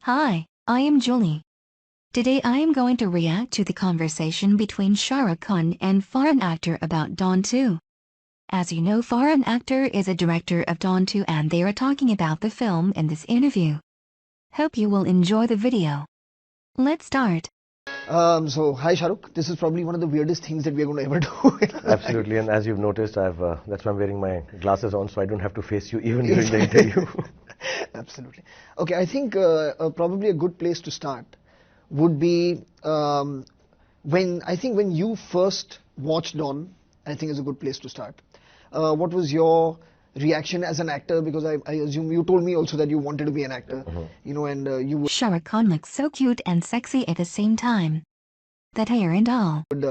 Hi, I am Julie. Today I am going to react to the conversation between Shahrukh and Farhan Akhtar about Dawn 2. As you know, Farhan Akhtar is a director of Dawn 2 and they are talking about the film in this interview. Hope you will enjoy the video. Let's start. So hi Shahrukh, this is probably one of the weirdest things that we are going to ever do. Absolutely, and as you've noticed, that's why I'm wearing my glasses on, so I don't have to face you even during the interview. Absolutely. Okay, I think probably a good place to start would be when you first watched Dawn. I think is a good place to start. What was your reaction as an actor? Because I assume you told me also that you wanted to be an actor, and you Shahrukh looks so cute and sexy at the same time. That hair and all. would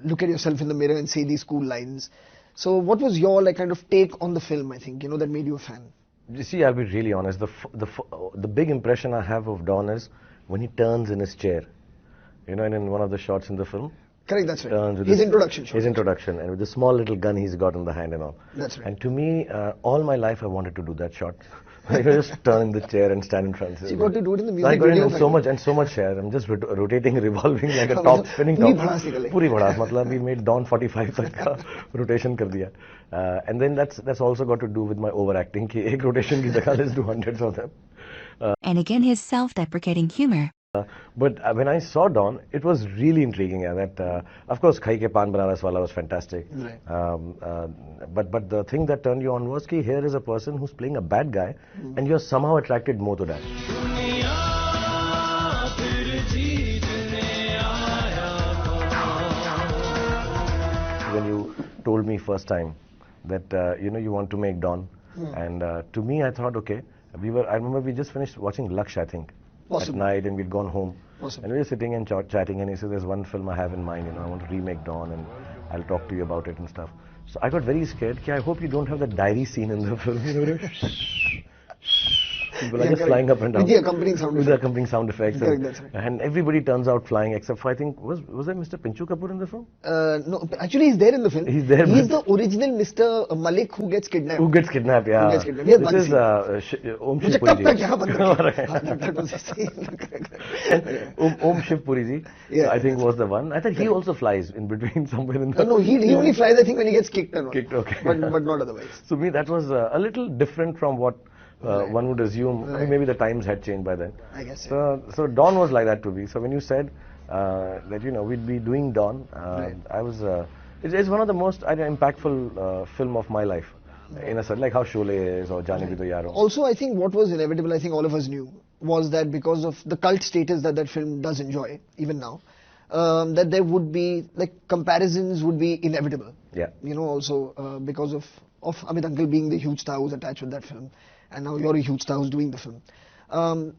look at yourself in the mirror and say these cool lines. So what was your kind of take on the film? I think that made you a fan. You see, I'll be really honest. The big impression I have of Don is when he turns in his chair, and in one of the shots in the film. Correct, that's right. Turns with His introduction shot. His introduction, and with the small little gun he's got in the hand and all. That's right. And to me, all my life I wanted to do that shot. Just turn in the chair and stand in front. So you got to do it in the I music got video. in so much hair. I'm just rotating, revolving like a top, spinning top. Puri bhadas. Matlab, we made Dawn 45 tak ka rotation kar diya. And then that's also got to do with my overacting. Ki ek rotation ki jagah let's do hundreds of them. And again his self-deprecating humor. But when I saw Dawn, it was really intriguing. Of course, Khai ke Paan Banaras wala was fantastic. Right. But the thing that turned you on was that here is a person who's playing a bad guy, and you're somehow attracted more to that. When you told me first time that you want to make Dawn, and to me I thought, okay, I remember we just finished watching Laksh, I think. At night, and we'd gone home. Awesome. And we were sitting and chatting, and he said, there's one film I have in mind, I want to remake Dawn, and I'll talk to you about it and stuff. So I got very scared. I hope you don't have the diary scene in the film. People are just flying up and down. With the accompanying sound effects. With the accompanying sound effects. Correct, that's right. And everybody turns out flying, except for, I think, was there Mr. Pinchu Kapoor in the film? No, actually he's there in the film. He's there. He's the original Mr. Malik who gets kidnapped. Who gets kidnapped, yeah. Who gets kidnapped. He has This is Om Shiv Puri ji. That was his scene. Om Shiv Puri ji, Yeah. I think was the one. I thought he also flies in between somewhere in the... No, he only flies I think when he gets kicked and all. Kicked, okay. But not otherwise. So me, that was a little different from what one would assume. Right. I mean, maybe the times had changed by then. I guess. So Dawn was like that to me. So when you said that we'd be doing Dawn, Right. I was. It's one of the most impactful film of my life, in a sense, like how Sholay is or Jaane Bhi To Yaar Ho. Also, I think what was inevitable, I think all of us knew, was that because of the cult status that film does enjoy, even now, that there would be, comparisons would be inevitable. Yeah. Also because of Amit Uncle being the huge star who's attached with that film, and now you're a huge star who's doing the film.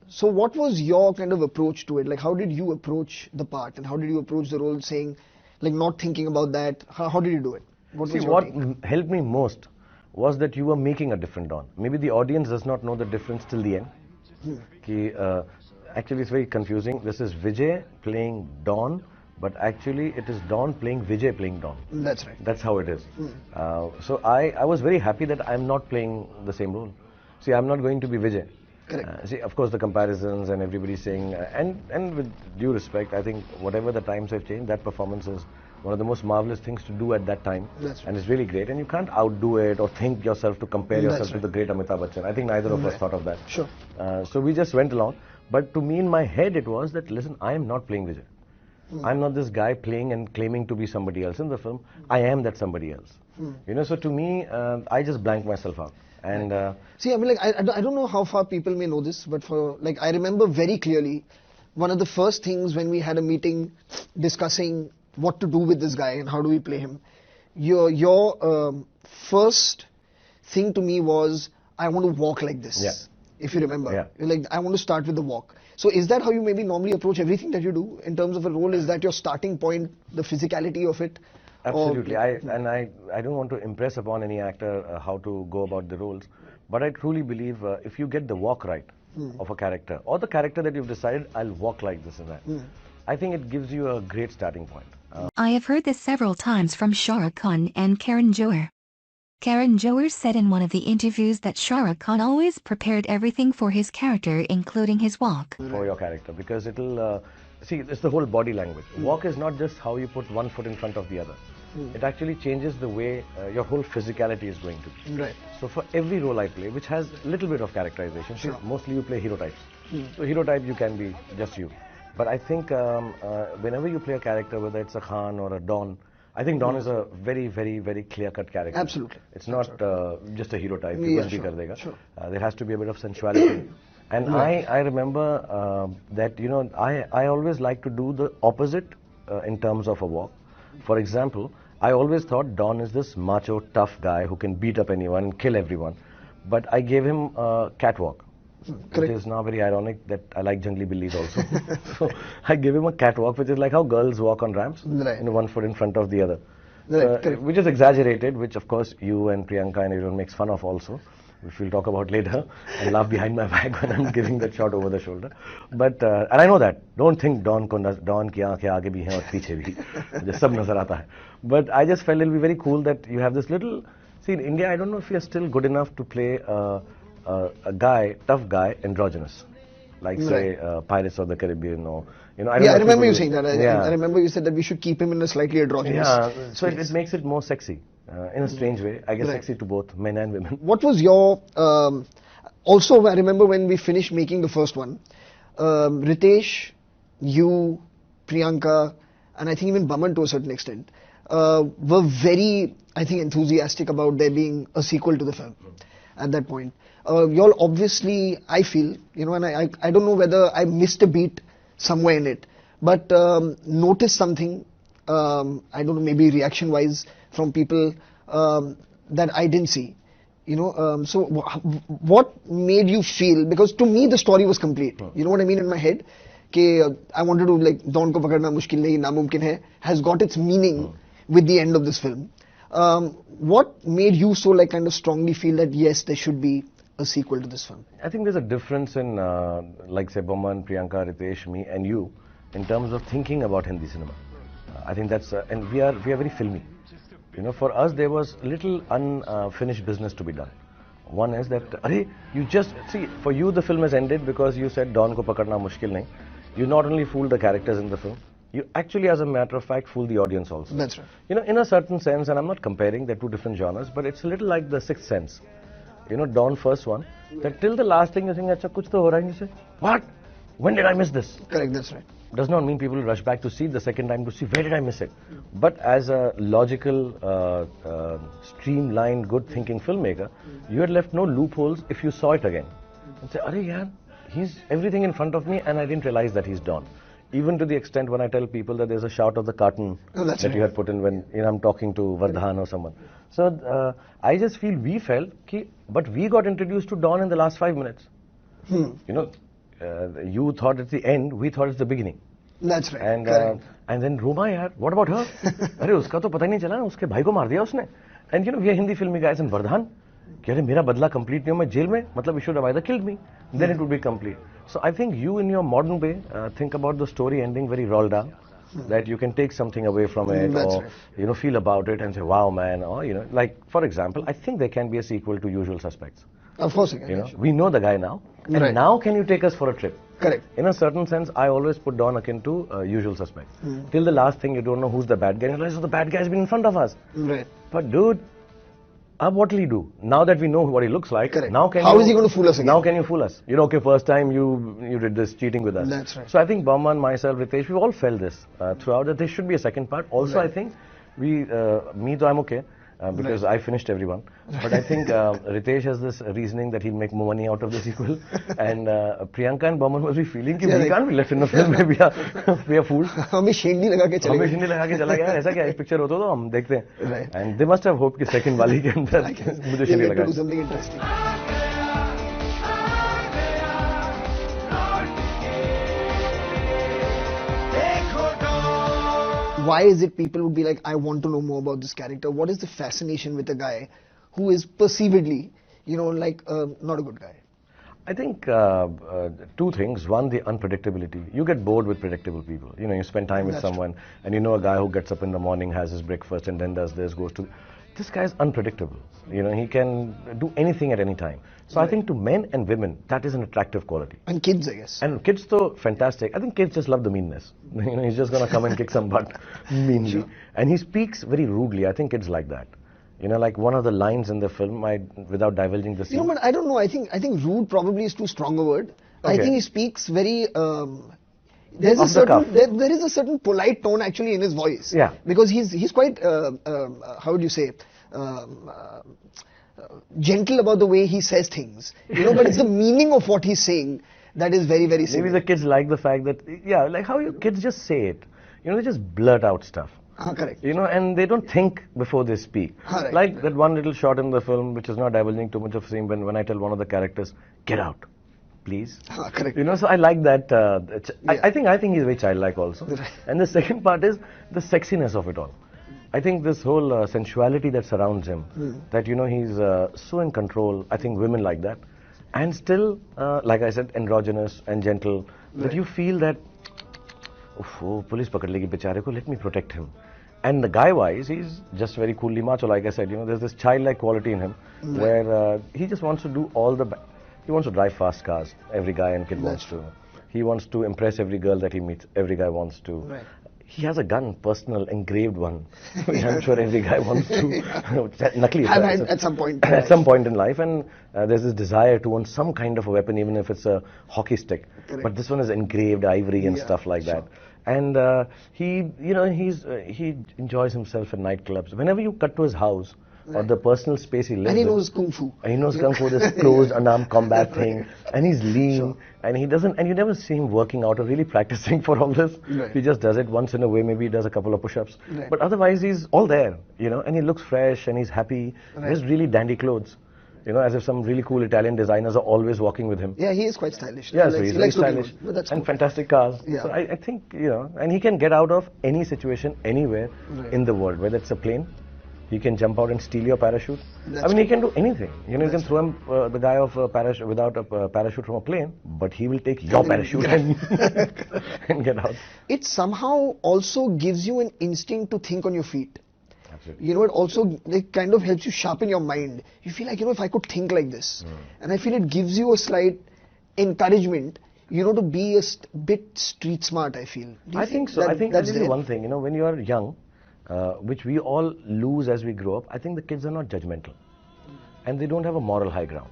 So what was your kind of approach to it? Like, how did you approach the part, and how did you approach the role, saying, not thinking about that? How did you do it? What Helped me most was that you were making a different Dawn. Maybe the audience does not know the difference till the end. Actually, it's very confusing. This is Vijay playing Dawn, but actually it is Dawn playing Vijay playing Dawn. That's right. That's how it is. So I was very happy that I'm not playing the same role. See, I'm not going to be Vijay. Correct. See, of course, the comparisons and everybody saying, and with due respect, I think whatever the times have changed, that performance is one of the most marvelous things to do at that time. That's right. And it's really great. And you can't outdo it or think yourself to compare yourself That's to the great Amitabh Bachchan. I think neither of us thought of that. Sure. So we just went along. But to me, in my head, it was that, listen, I am not playing Vijay. I'm not this guy playing and claiming to be somebody else in the film. I am that somebody else. So to me, I just blanked myself out. And see, I mean, I don't know how far people may know this, but I remember very clearly one of the first things when we had a meeting discussing what to do with this guy and how do we play him. Your first thing to me was, I want to walk like this. Yeah. If you remember. Yeah. You're like, I want to start with the walk. So is that how you maybe normally approach everything that you do in terms of a role? Is that your starting point, the physicality of it? Absolutely. I don't want to impress upon any actor how to go about the roles, but I truly believe if you get the walk right of a character, or the character that you've decided, I'll walk like this and that, I think it gives you a great starting point. I have heard this several times from Shahrukh and Karan Johar. Karan Johar said in one of the interviews that Shahrukh Khan always prepared everything for his character, including his walk. For your character, because it'll see, it's the whole body language. Walk is not just how you put one foot in front of the other. It actually changes the way your whole physicality is going to be. Right. So for every role I play, which has a little bit of characterization, Sure. mostly you play hero types. So hero type, you can be just you. But I think whenever you play a character, whether it's a Khan or a Don, I think Don is a very, very, very clear-cut character. Absolutely. It's not just a hero type. Yeah, Kuch bhi sure, kar dega. sure. There has to be a bit of sensuality. And I remember that, you know, I always like to do the opposite in terms of a walk. For example, I always thought Don is this macho, tough guy who can beat up anyone and kill everyone. But I gave him a catwalk. Correct. It is now very ironic that I like jungly billies also. So I gave him a catwalk, which is like how girls walk on ramps, Right. you know, one foot in front of the other. Right, correct. Which is exaggerated, which of course you and Priyanka and everyone makes fun of also, which we'll talk about later, and laugh behind my back when I'm giving that shot over the shoulder. But and I know that. Don't think Don ki aankhein aage bhi hain aur piche bhi. Mujhe sab nazar aata hai. But I just felt it'll be very cool that you have this little. See, in India, I don't know if we are still good enough to play a guy, tough guy, androgynous, like say Pirates of the Caribbean, or you know. I don't know I if remember you people- saying that. I remember you said that we should keep him in a slightly androgynous. Yeah, so it makes it more sexy in a strange way. I guess Right. sexy to both men and women. What was your also? I remember when we finished making the first one, Ritesh, you, Priyanka, and I think even Baman to a certain extent were very, I think, enthusiastic about there being a sequel to the film at that point. Y'all obviously, I feel, you know, and I don't know whether I missed a beat somewhere in it, but noticed something, I don't know, maybe reaction-wise from people that I didn't see. You know, so what made you feel, because to me the story was complete. You know what I mean in my head? Ke, I wanted to, like, Dawn ko pakadna mushkil nahi, namumkin hai, has got its meaning with the end of this film. What made you so, like, kind of strongly feel that yes, there should be a sequel to this film? I think there's a difference in, like say, Baman, Priyanka, Ritesh, me, and you, in terms of thinking about Hindi cinema. I think that's, and we are very filmy. You know, for us, there was little unfinished business to be done. One is that, Arey, you just, see, for you the film has ended because you said Dawn ko pakadna mushkil nahi. You not only fooled the characters in the film, you actually, as a matter of fact, fool the audience also. That's right. You know, in a certain sense, and I'm not comparing, they're two different genres, but it's a little like The Sixth Sense. You know, Dawn first one, that till the last thing you think, acha, kuch to ho raha hai, and you say, what? When did I miss this? Correct, that's right. Does not mean people will rush back to see it the second time to see where did I miss it. But as a logical, streamlined, good thinking filmmaker, you had left no loopholes if you saw it again. And say, Arey yaar, he's everything in front of me and I didn't realize that he's Dawn. Even to the extent when I tell people that there's a shout of the cartoon that's that right. you had put in when, you know, I'm talking to Vardhan or someone. So I just feel we felt, but we got introduced to Dawn in the last 5 minutes. You know, you thought it's the end, we thought it's the beginning. That's right. And then Roma, yaar, what about her? अरे उसका तो पता ही नहीं चला, उसके भाई को मार दिया उसने. And you know, we are Hindi filmy guys, and Vardhan, कि अरे मेरा बदला complete नहीं हो, मैं जेल में, मतलब he should have either killed me, then it would be complete. So I think you, in your modern way, think about the story ending very rolled down, that you can take something away from it, That's or right. you know, feel about it and say, wow, man, or you know, like for example, I think there can be a sequel to Usual Suspects. Of course, again. You know, we know the guy now, and Right. now can you take us for a trip? Correct. In a certain sense, I always put Dawn akin to Usual Suspects. Till the last thing, you don't know who's the bad guy. You realize, oh, the bad guy's been in front of us. Right. But dude, what will he do? Now that we know what he looks like, Correct. now can How you, is he going to fool us again? Now can you fool us? You know, okay, first time you did this cheating with us. That's right. So I think Bauman, myself, Ritesh, we all felt this throughout, that there should be a second part. Also, Right. I think me though I'm okay. Because I finished everyone. But I think Ritesh has this reasoning that he'll make more money out of the sequel. And Priyanka and Baman must be feeling that we can't be left in the film where we are fooled. हमें शेंडी लगा के चले हमें गए. हिंदी लगा के चला गया, ऐसा क्या एक पिक्चर होता तो हम देखते हैं. Right. And they must have hoped कि second वाली के अंदर मुझे We'll हिंदी get to लगा. do something interesting. Why is it people would be like, I want to know more about this character? What is the fascination with a guy who is perceivedly, you know, like not a good guy? I think two things. One, the unpredictability. You get bored with predictable people. You know, you spend time with That's someone and you know a guy who gets up in the morning, has his breakfast and then does this, goes to... this guy is unpredictable. You know, he can do anything at any time. So I think to men and women, that is an attractive quality. And kids, I guess. And kids, though, fantastic. I think kids just love the meanness. You know, he's just going to come and kick some butt meanly. Sure. And he speaks very rudely. I think kids like that. You know, like one of the lines in the film, without divulging the scene. You know, but I don't know. I think rude probably is too strong a word. I Okay. think he speaks very. There is a certain polite tone actually in his voice. Yeah. Because he's quite how would you say, gentle about the way he says things. You know, but it's the meaning of what he's saying that is very, very Maybe simple. the kids like the fact that, yeah, like how you kids just say it. You know, they just blurt out stuff. Correct. You know, and they don't think before they speak. Correct. Like that one little shot in the film, which is not divulging too much of scene, when I tell one of the characters, get out, please. Correct. You know, so I like that. Yeah. I think he's very childlike also. And the second part is the sexiness of it all. I think this whole sensuality that surrounds him, that, you know, he's so in control. I think women like that. And still, like I said, androgynous and gentle, that you feel that, oh, police pakad legi bechare ko, let me protect him. And the guy-wise, he's just very coolly macho, like I said. You know, there's this childlike quality in him, where he just wants to do all the... He wants to drive fast cars. Every guy and kid wants to. He wants to impress every girl that he meets. Every guy wants to. Right. He has a gun, personal, engraved one. I'm sure every guy wants to. Nakli, Have had at some point. at some point in life, and there's this desire to own some kind of a weapon, even if it's a hockey stick. Correct. But this one is engraved ivory and stuff like that. And he, you know, he enjoys himself in nightclubs. Whenever you cut to his house or the personal space he lives And he in, knows kung fu. and he knows kung fu, this closed unarmed combat thing, and he's lean, and he doesn't, and you never see him working out or really practicing for all this. Right. He just does it once in a way, maybe he does a couple of push-ups, Right. but otherwise he's all there, you know, and he looks fresh and he's happy. He has really dandy clothes, you know, as if some really cool Italian designers are always walking with him. Yeah, he is quite stylish. Yeah, He so likes- he's he very likes looking stylish good, but that's and cool. fantastic cars. Yeah. So I think, you know, and he can get out of any situation anywhere in the world, whether it's a plane. He can jump out and steal your parachute. That's I mean, he can do anything. You know, you can throw him, the guy off a parachute without a parachute from a plane, but he will take your parachute and, and get out. It somehow also gives you an instinct to think on your feet. Absolutely. You know, it also like, kind of helps you sharpen your mind. You feel like, you know, if I could think like this. And I feel it gives you a slight encouragement, you know, to be a bit street smart, I feel. Do you I think so. that- I think that's I'll tell you there? one thing. You know, when you are young, which we all lose as we grow up, I think the kids are not judgmental. And they don't have a moral high ground.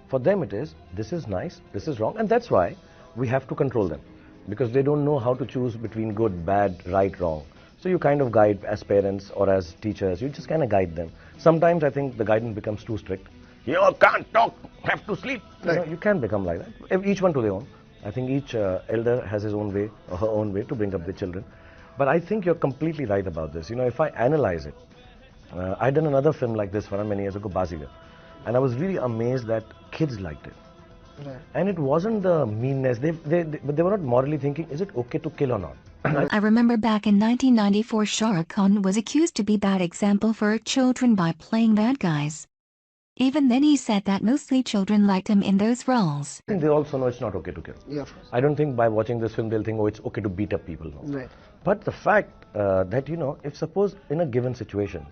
For them it is, this is nice, this is wrong, and that's why we have to control them. Because they don't know how to choose between good, bad, right, wrong. So you kind of guide as parents or as teachers, you just kind of guide them. Sometimes I think the guidance becomes too strict. You can't talk, have to sleep. You know, you can become like that. Each one to their own. I think each elder has his own way or her own way to bring up their children. But I think you're completely right about this. You know, if I analyze it, I done another film like this Farhan many years ago, Bazigar. And I was really amazed that kids liked it. Right. And it wasn't the meanness. But they were not morally thinking, is it okay to kill or not? I remember back in 1994 Shahrukh Khan was accused to be bad example for children by playing bad guys. Even then he said that mostly children liked him in those roles. I think they also know it's not okay to kill. Yeah, of course. I don't think by watching this film they'll think, oh, it's okay to beat up people. No. Right. But the fact that, you know, if suppose in a given situation,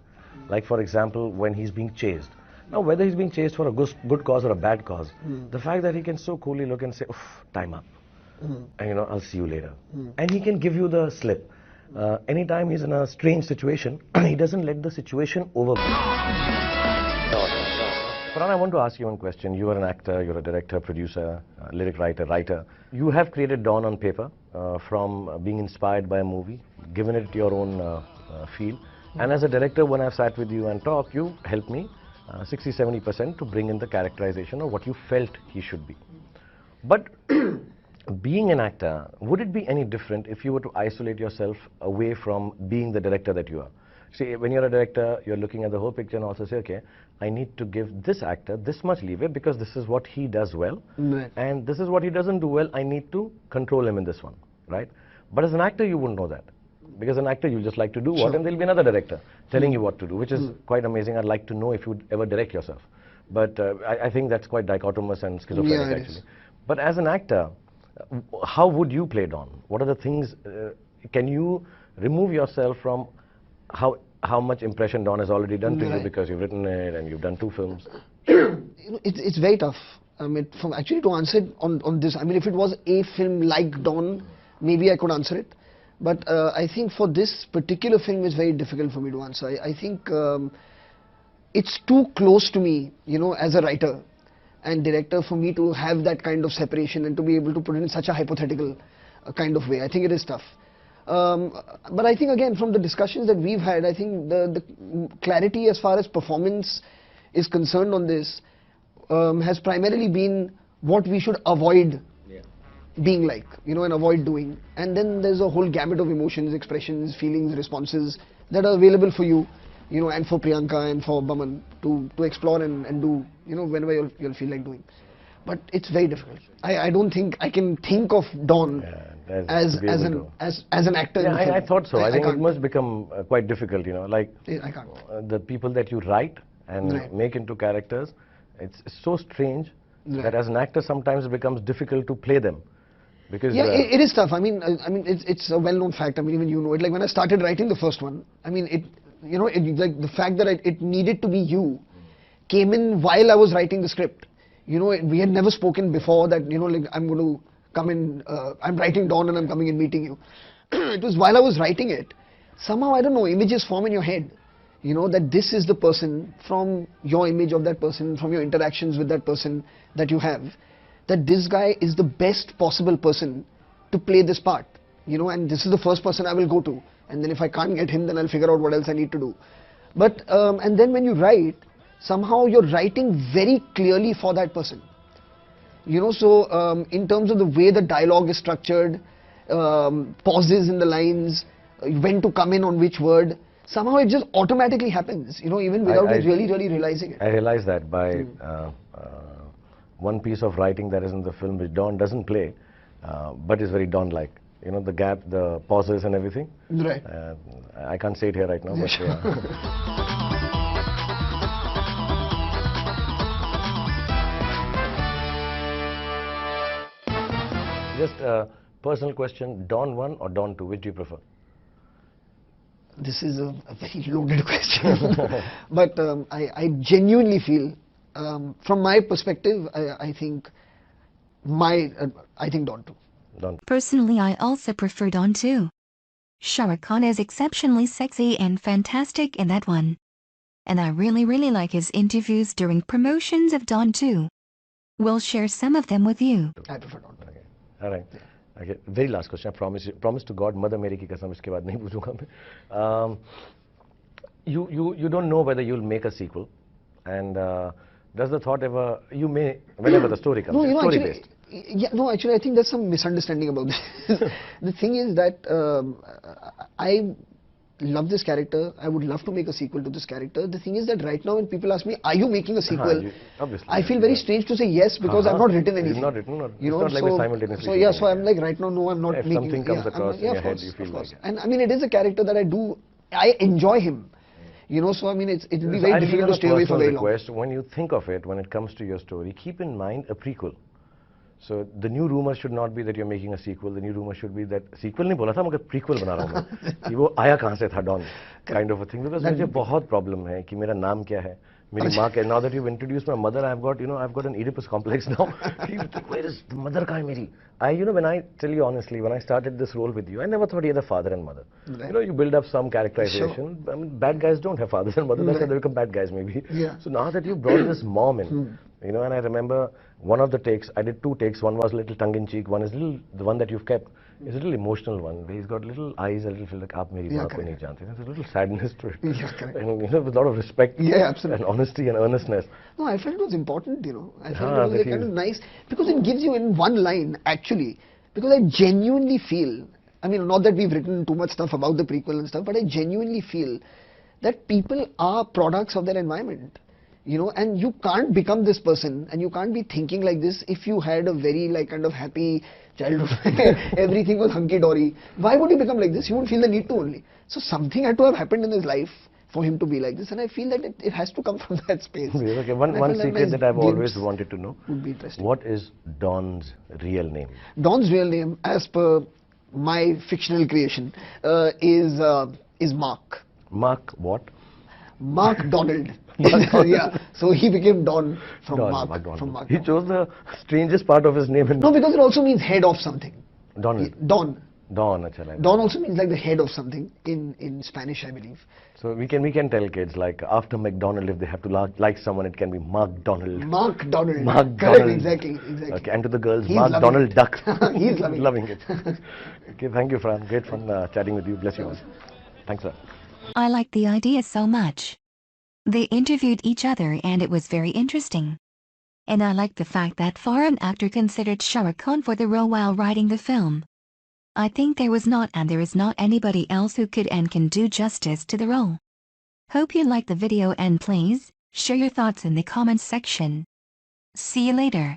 like for example, when he's being chased, now whether he's being chased for a good cause or a bad cause, the fact that he can so coolly look and say, oof, time up, and you know, I'll see you later. And he can give you the slip. Anytime he's in a strange situation, he doesn't let the situation overwhelm. Farhan, I want to ask you one question. You are an actor, you're a director, producer, lyric writer. You have created Dawn on paper from being inspired by a movie, given it your own feel. And as a director, when I've sat with you and talked, you helped me 60-70% to bring in the characterization of what you felt he should be. But being an actor, would it be any different if you were to isolate yourself away from being the director that you are? See, when you're a director, you're looking at the whole picture and also say, okay, I need to give this actor this much leeway because this is what he does well. Right. And this is what he doesn't do well, I need to control him in this one, right? But as an actor, you wouldn't know that. Because an actor, you just like to do what, and there'll be another director telling you what to do, which is quite amazing. I'd like to know if you'd ever direct yourself. But I think that's quite dichotomous and schizophrenic, Yeah, it actually. is. But as an actor, how would you play Dawn? What are the things, can you remove yourself from how how much impression Don has already done to you Right. because you've written it and you've done 2 films. It's very tough. Actually to answer it on this, if it was a film like Dawn, maybe I could answer it. But I think for this particular film, it's very difficult for me to answer. I think it's too close to me, as a writer and director, for me to have that kind of separation and to be able to put it in such a hypothetical kind of way. I think it is tough. But I think again, from the discussions that we've had, I think the clarity as far as performance is concerned on this has primarily been what we should avoid being like, and avoid doing. And then there's a whole gamut of emotions, expressions, feelings, responses that are available for you, and for Priyanka and for Baman to explore and do, whenever you'll feel like doing. But it's very difficult. I don't think I can think of Dawn as an actor. Yeah, in the film. I thought so. I think it can't. must become quite difficult, like I can't. the people that you write and Right. make into characters. It's so strange Right. that as an actor sometimes it becomes difficult to play them. Because Yeah, it is tough. It's a well-known fact. Even you know it. Like when I started writing the first one, like the fact that it needed to be you came in while I was writing the script. We had never spoken before that. Like I'm going to come in. I'm writing Dawn and I'm coming and meeting you. It was while I was writing it. Somehow I don't know. Images form in your head. That this is the person from your image of that person, from your interactions with that person that you have. That this guy is the best possible person to play this part, and this is the first person I will go to. And then if I can't get him, then I'll figure out what else I need to do. But, and then when you write, somehow you're writing very clearly for that person. So in terms of the way the dialogue is structured, pauses in the lines, when to come in on which word, somehow it just automatically happens, even without you really realizing it. I realized that by one piece of writing that is in the film which Don doesn't play, but is very Don-like. The gap, the pauses and everything. Right. I can't say it here right now, but Just a personal question, Don 1 or Don 2, which do you prefer? This is a very loaded question. But I genuinely feel, from my perspective, I think Dawn 2. Don. Personally, I also prefer Dawn 2. Shahrukh Khan is exceptionally sexy and fantastic in that one. And I really like his interviews during promotions of Dawn 2. We'll share some of them with you. I prefer Dawn 2. Okay. All right. Okay. Very last question. I promise to God, Mother Mary ki kasam iske baad nahi पूछूंगा मैं. You don't know whether you'll make a sequel, and does the thought ever, you may, whenever the story comes, No, story actually, based. actually, I think there's some misunderstanding about this. The thing is that I love this character. I would love to make a sequel to this character. The thing is that right now when people ask me, are you making a sequel? Obviously. I feel very strange to say yes because I've not written anything. You've not written, it's You know, not like we're simultaneously so yeah, shooting so it. I'm like right now, no, I'm not If making. something comes across in your head, you feel of course. like And it is a character that I enjoy him. So it will be very difficult to stay away for very long. Request, when you think of it, when it comes to your story, keep in mind a prequel. So the new rumor should not be that you're making a sequel. The new rumor should be that sequel नहीं बोला था मगर prequel बना रहा हूँ मैं. कि वो आया कहाँ से था Don, kind of a thing. Because मुझे बहुत problem है कि मेरा नाम क्या है, मेरी माँ क्या. Now that you've introduced my mother, I've got an Oedipus complex now. Where is the mother कहाँ है मेरी? When I tell you honestly, when I started this role with you, I never thought you had a father and mother. Right. You build up some characterization. Sure. Bad guys don't have fathers and mothers. That's why they become bad guys maybe. Yeah. So now that you brought this mom in, and I remember one of the takes, I did 2 takes. One was a little tongue-in-cheek. One is the one that you've kept is a little emotional one. Where he's got little eyes, a little feel like "Aap meri maa ko nahi jante." There's a little sadness to it. Yeah, correct. And with a lot of respect. Yeah, absolutely. And honesty and earnestness. No, I felt it was important, I felt it was like kind of nice because it gives you in one line actually. Because I genuinely feel, not that we've written too much stuff about the prequel and stuff, but I genuinely feel that people are products of their environment. And you can't become this person and you can't be thinking like this if you had a very kind of happy childhood. Everything was hunky-dory. Why would you become like this? You wouldn't feel the need to only. So something had to have happened in his life for him to be like this, and I feel that it has to come from that space. Okay, one secret that I've always wanted to know would be interesting. What is Don's real name? Don's real name, as per my fictional creation, is Mark. Mark what? Mark Donald. Yeah, so he became Don from Don, Mark. Donald. From Mark He Donald. chose the strangest part of his name. No, because it also means head of something. Donald. Don. Don, acha, like Don that. also means like the head of something in Spanish, I believe. So we can tell kids like after McDonald, if they have to like someone, it can be Mark Donald. Mark Donald. Mark Correct, Donald. exactly. Okay, and to the girls, He's Mark loving Donald it. Duck. He's loving it. Okay, thank you, Fran. Great fun chatting with you. Bless you all. Thanks, sir. I like the idea so much. They interviewed each other and it was very interesting. And I like the fact that foreign actor considered Shahrukh Khan for the role while writing the film. I think there was not and there is not anybody else who could and can do justice to the role. Hope you liked the video and please share your thoughts in the comments section. See you later.